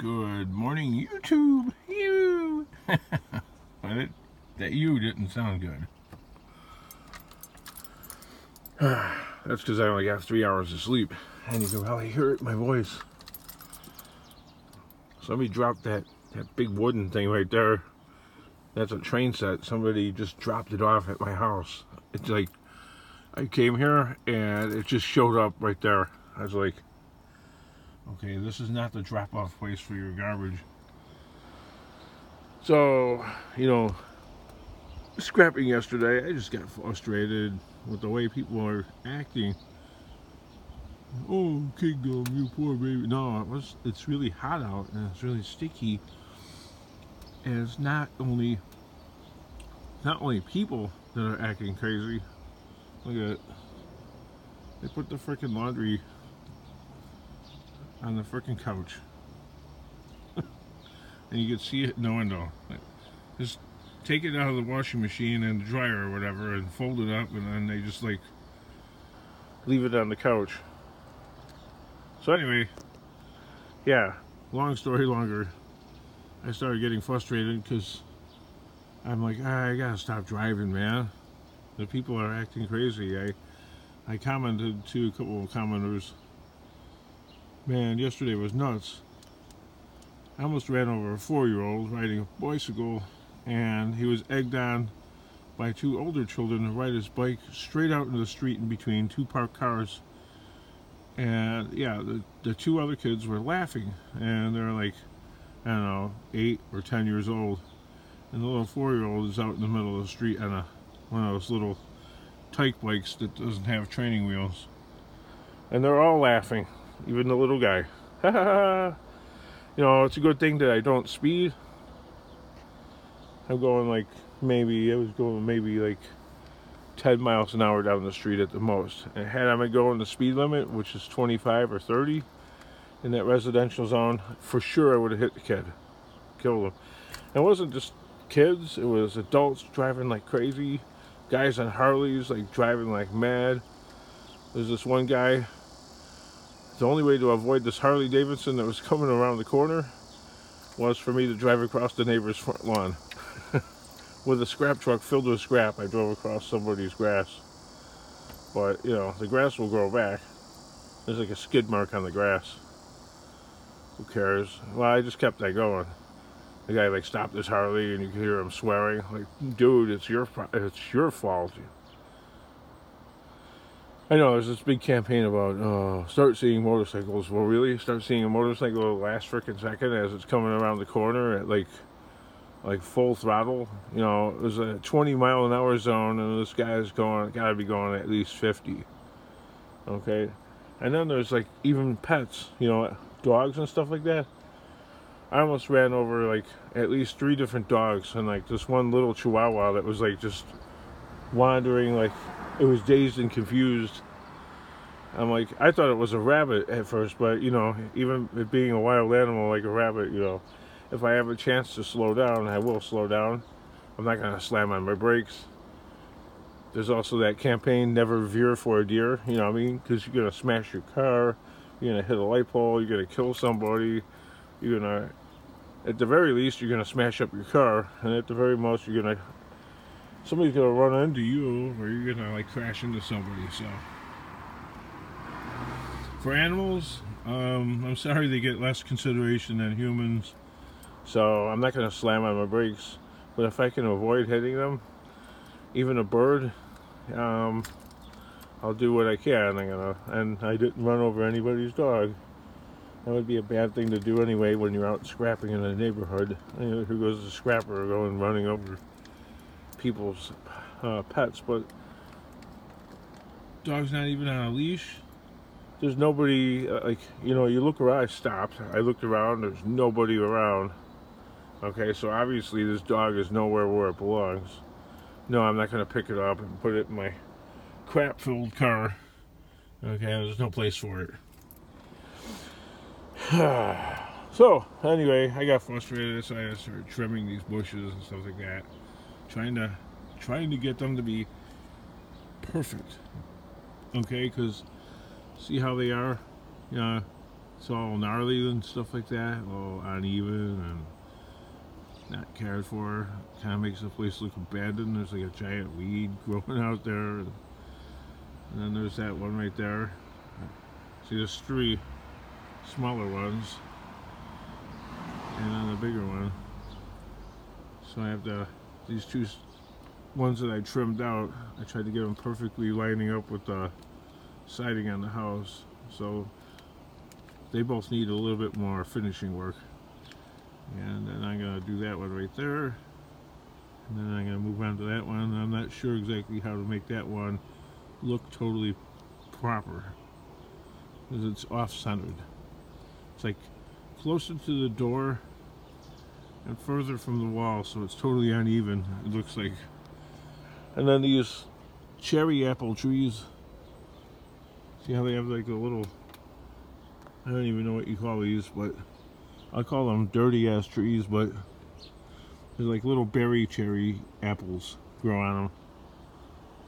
Good morning, YouTube. You. That you didn't sound good. That's because I only got 3 hours of sleep, and you can probably hear it in my voice. Somebody dropped that big wooden thing right there. That's a train set. Somebody just dropped it off at my house. It's like I came here and it just showed up right there. I was like, okay, this is not the drop-off place for your garbage. So, you know, scrapping yesterday, I just got frustrated with the way people are acting. Oh, kingdom, you poor baby. No, it's really hot out and it's really sticky. And it's not only people that are acting crazy. Look at it. They put the freaking laundry on the freaking couch. And you can see it in the window. Just take it out of the washing machine and the dryer or whatever and fold it up, and then they just like leave it on the couch. So anyway, yeah, long story longer, I started getting frustrated because I'm like, I gotta stop driving, man. The people are acting crazy. I commented to a couple of commenters, man, yesterday was nuts. I almost ran over a 4-year-old riding a bicycle, and he was egged on by 2 older children to ride his bike straight out into the street in between 2 parked cars. And yeah, the 2 other kids were laughing, and they're like, I don't know, 8 or 10 years old. And the little 4-year-old is out in the middle of the street on one of those little tyke bikes that doesn't have training wheels. And they're all laughing, even the little guy. Ha ha ha! You know, it's a good thing that I don't speed. I'm going like I was going maybe like 10 miles an hour down the street at the most. And had I been going the speed limit, which is 25 or 30 in that residential zone, for sure I would have hit the kid, killed him. And it wasn't just kids, it was adults driving like crazy, guys on Harleys like driving like mad. There's this one guy. The only way to avoid this Harley Davidson that was coming around the corner was for me to drive across the neighbor's front lawn. With a scrap truck filled with scrap, I drove across somebody's grass. But, you know, the grass will grow back. There's like a skid mark on the grass. Who cares? Well, I just kept that going. The guy like stopped his Harley and you could hear him swearing. Like, dude, it's your fault. I know there's this big campaign about start seeing motorcycles. Well, really, start seeing a motorcycle the last freaking second as it's coming around the corner at like full throttle. You know, it was a 20-mile-an-hour zone, and this guy's gotta be going at least 50. Okay, and then there's like even pets. You know, dogs and stuff like that. I almost ran over like at least 3 different dogs, and like this one little Chihuahua that was like just wandering, like it was dazed and confused. I'm like, I thought it was a rabbit at first, but you know, even it being a wild animal like a rabbit, you know, if I have a chance to slow down, I will slow down. I'm not gonna slam on my brakes. There's also that campaign, never veer for a deer, you know what I mean? Because you're gonna smash your car, you're gonna hit a light pole, you're gonna kill somebody, you're gonna, at the very least, you're gonna smash up your car, and at the very most, somebody's gonna run into you, or you're gonna like crash into somebody. So for animals, I'm sorry they get less consideration than humans. So I'm not gonna slam on my brakes, but if I can avoid hitting them, even a bird, I'll do what I can. And I didn't run over anybody's dog. That would be a bad thing to do anyway when you're out scrapping in a neighborhood. You know, who goes to scrapper going running over people's pets? But dog's not even on a leash. There's nobody, like, you know, you look around. I stopped, I looked around, there's nobody around. Okay, so obviously this dog is nowhere where it belongs. No, I'm not going to pick it up and put it in my crap-filled car. Okay, there's no place for it. So, anyway, I got frustrated, so I started trimming these bushes and stuff like that. Trying to get them to be perfect. Okay, because see how they are? Yeah, it's all gnarly and stuff like that, all uneven and not cared for. Kind of makes the place look abandoned. There's like a giant weed growing out there, and then there's that one right there. See, there's 3 smaller ones and then the bigger one. So I have these 2 ones that I trimmed out. I tried to get them perfectly lining up with the siding on the house, so they both need a little bit more finishing work. And then I'm gonna do that one right there, and then I'm gonna move on to that one. I'm not sure exactly how to make that one look totally proper because it's off-centered. It's like closer to the door and further from the wall, so it's totally uneven, it looks like. And then these cherry apple trees, see how they have like a little, I don't even know what you call these, but I call them dirty ass trees, but there's like little berry cherry apples grow on them.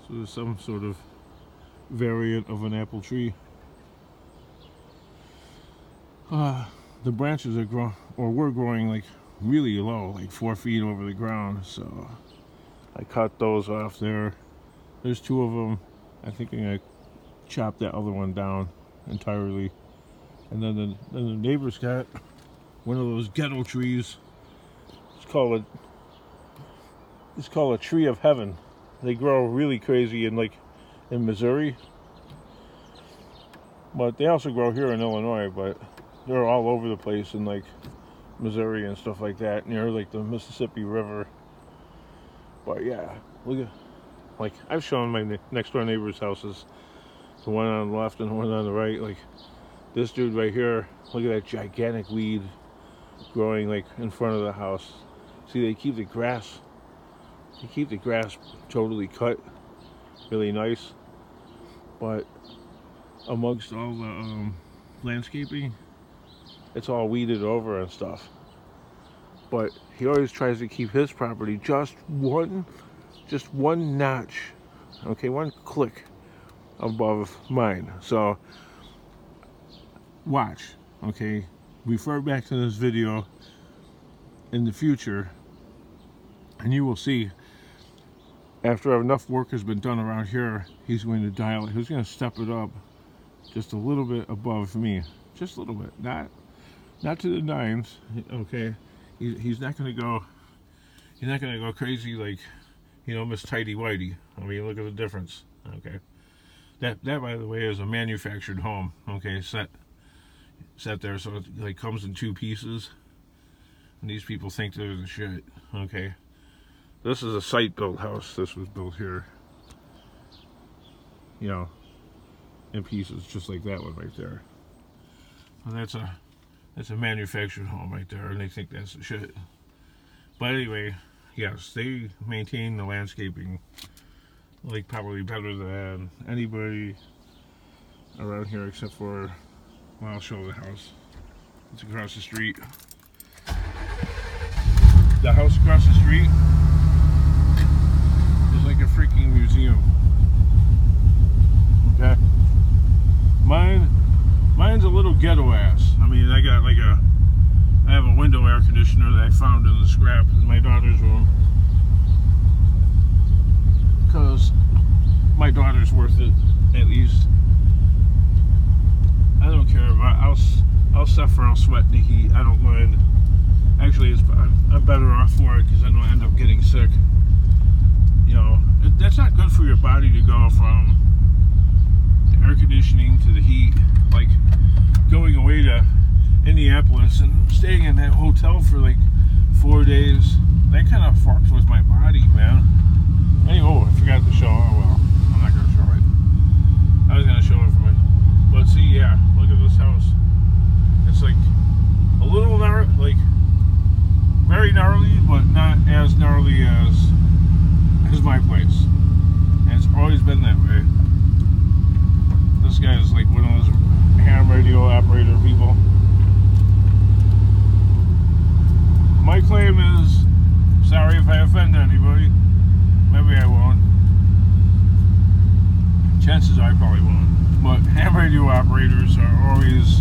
So there's some sort of variant of an apple tree. The branches are were growing like really low, like 4 feet over the ground, so I cut those off there. There's 2 of them. I think I'm gonna chop that other one down entirely. And then the neighbor's got one of those ghetto trees. It's called a tree of heaven. They grow really crazy in Missouri, but they also grow here in Illinois. But they're all over the place in like Missouri and stuff like that, near like the Mississippi River. But yeah, look at, like, I've shown my next door neighbor's houses, the one on the left and the one on the right. Like this dude right here, look at that gigantic weed growing like in front of the house. See, they keep the grass totally cut, really nice, but amongst all the landscaping, it's all weeded over and stuff. But he always tries to keep his property just one notch, okay, 1 click above mine. So watch, okay, refer back to this video in the future and you will see, after enough work has been done around here, he's going to dial it. He's going to step it up just a little bit above me, just a little bit, not to the 9s, okay. He's not going to go crazy like, you know, Miss Tidy Whitey. I mean, look at the difference, okay. That by the way is a manufactured home, okay, set there, so it like comes in 2 pieces, and these people think they're the shit, okay. This is a site-built house. This was built here, you know, in pieces, just like that one right there. And that's a manufactured home right there, and they think that's the shit. But anyway, yes, they maintain the landscaping like probably better than anybody around here, except for, well, I'll show the house. It's across the street. The house across the street is like a freaking museum. Okay, mine's a little ghetto ass. I mean, I have a window air conditioner that I found in the scrap in my daughter's room, because my daughter's worth it, at least. I don't care about, I'll suffer, I'll sweat in the heat, I don't mind. Actually, I'm better off for it because I don't end up getting sick. You know, that's not good for your body to go from the air conditioning to the heat. Like going away to Indianapolis and staying in that hotel for like 4 days, that kind of fucks with my body, man. Anyway, oh, I forgot to show, oh well, I'm not going to show it. I was going to show it for my, but see, yeah, look at this house. It's like a little gnarly, like very gnarly, but not as gnarly as my place. And it's always been that way. This guy is like one of those ham radio operator people. My claim is, sorry if I offend anybody, maybe I won't. Chances are I probably won't. But ham radio operators are always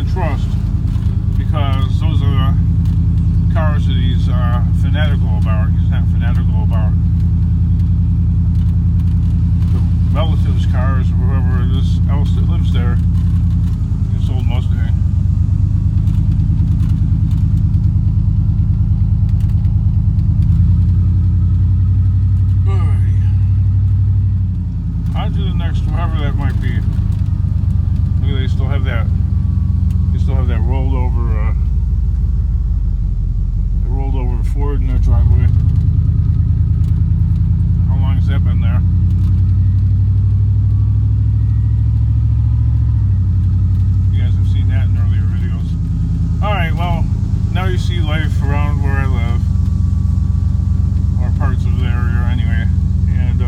can't trust, because those are the cars that he's fanatical about. He's not fanatical about the relatives' cars or whoever it is else that lives there. This old Mustang. On to the next, wherever that might be. Look, they still have that. They still have that rolled over. They rolled over Ford in their driveway. How long has that been there? You guys have seen that in earlier videos. All right, well, now you see life around where I live, or parts of the area anyway, and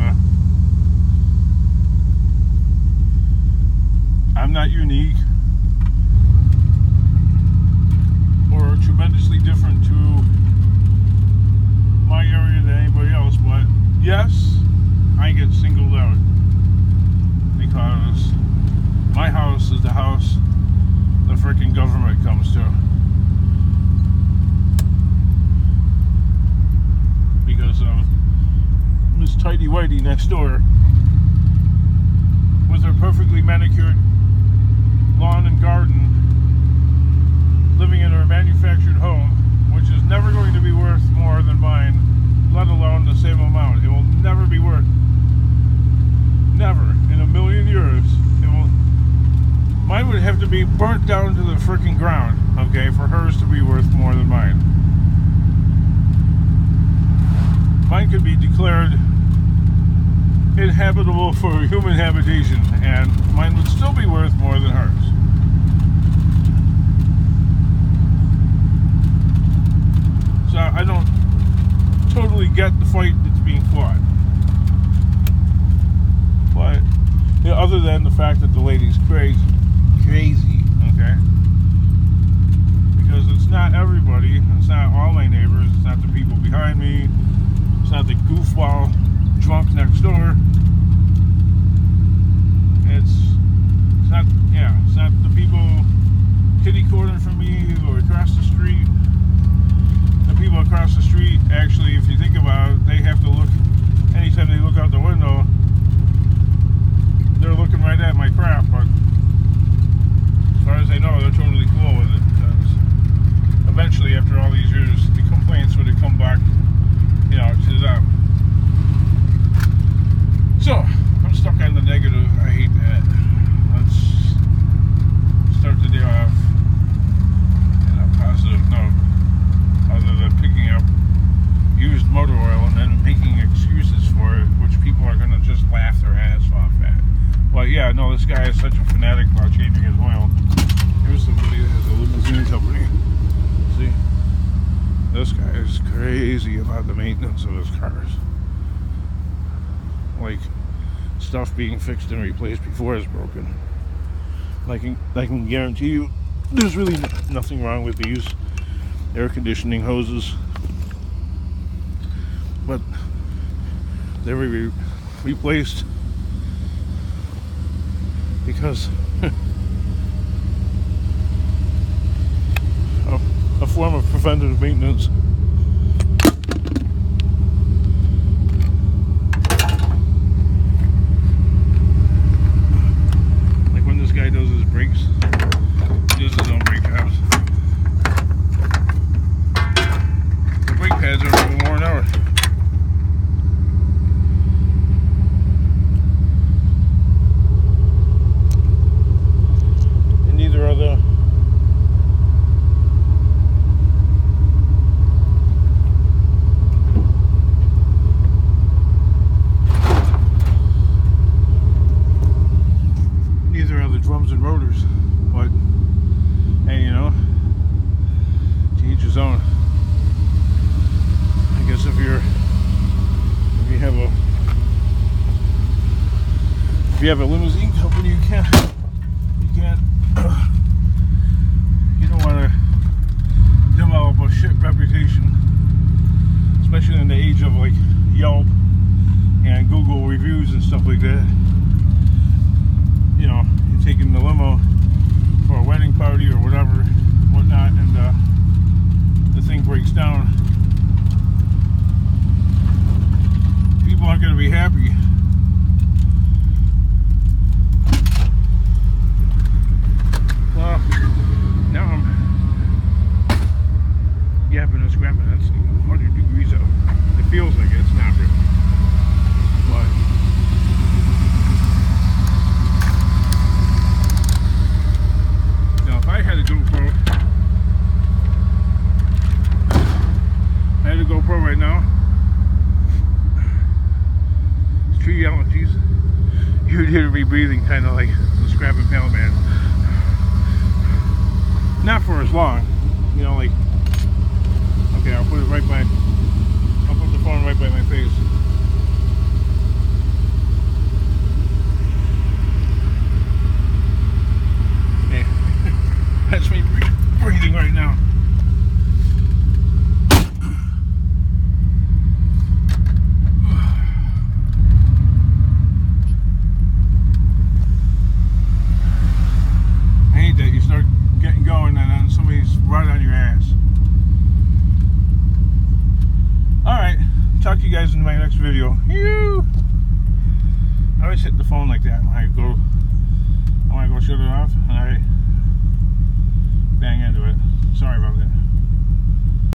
I'm not unique or tremendously different to my area than anybody else, but yes, I get singled out because my house is the house the freaking government comes to, because of Miss Tidy Whitey next door with her perfectly manicured lawn and garden, living in her manufactured home, which is never going to be worth more than mine, let alone the same amount. It will never be worth, never in a million years. It will. Mine would have to be burnt down to the freaking ground, okay, for hers to be worth more than mine. Mine could be declared inhabitable for human habitation, and mine would still be worth more than hers. So I don't totally get the fight that's being fought, but you know, other than the fact that the lady's crazy, okay, because it's not everybody, it's not all my neighbors, it's not the people behind me, it's not the goofball drunk next door. It's not the people kitty corner from me or across the street. The people across the street, actually, if you think about it, they have to look, anytime they look out the window, they're looking right at my crap, but as far as I know, they're totally cool with it, because eventually, after all these years, the complaints would have come back, you know, to them. So, I'm stuck on the negative. I hate that. Let's start the day off on a positive note, other than picking up used motor oil and then making excuses for it, which people are going to just laugh their ass off at. Well, yeah, no, this guy is such a fanatic about changing his oil. Here's somebody that has a limousine company. See? This guy is crazy about the maintenance of his cars. Like, stuff being fixed and replaced before it's broken. I can guarantee you there's really nothing wrong with these air conditioning hoses, but they were replaced because a form of preventative maintenance. Like when this guy does his brakes, he does his own brake jobs. The brake pads are a little worn out. And neither are the drums and rotors, but hey, you know, to each his own. I guess if you have a limousine company, you don't want to develop a shit reputation, especially in the age of like Yelp and Google reviews and stuff like that. You know, taking the limo for a wedding party or whatever, whatnot, and the thing breaks down, people aren't going to be happy. Well, now I'm yapping and scrapping. That's 100 degrees out. It feels like it's not really. But now if I had a GoPro right now, tree allergies, you'd hear me breathing kind of like the Scrapping Pale Man. Not for as long, you know, like, okay, I'll put the phone right by my face. Okay, that's me breathing right now. I hate that you start getting going and then somebody's right on your ass. Alright, talk to you guys in my next video. I always hit the phone like that when I go shut it off and I bang into it. Sorry about that.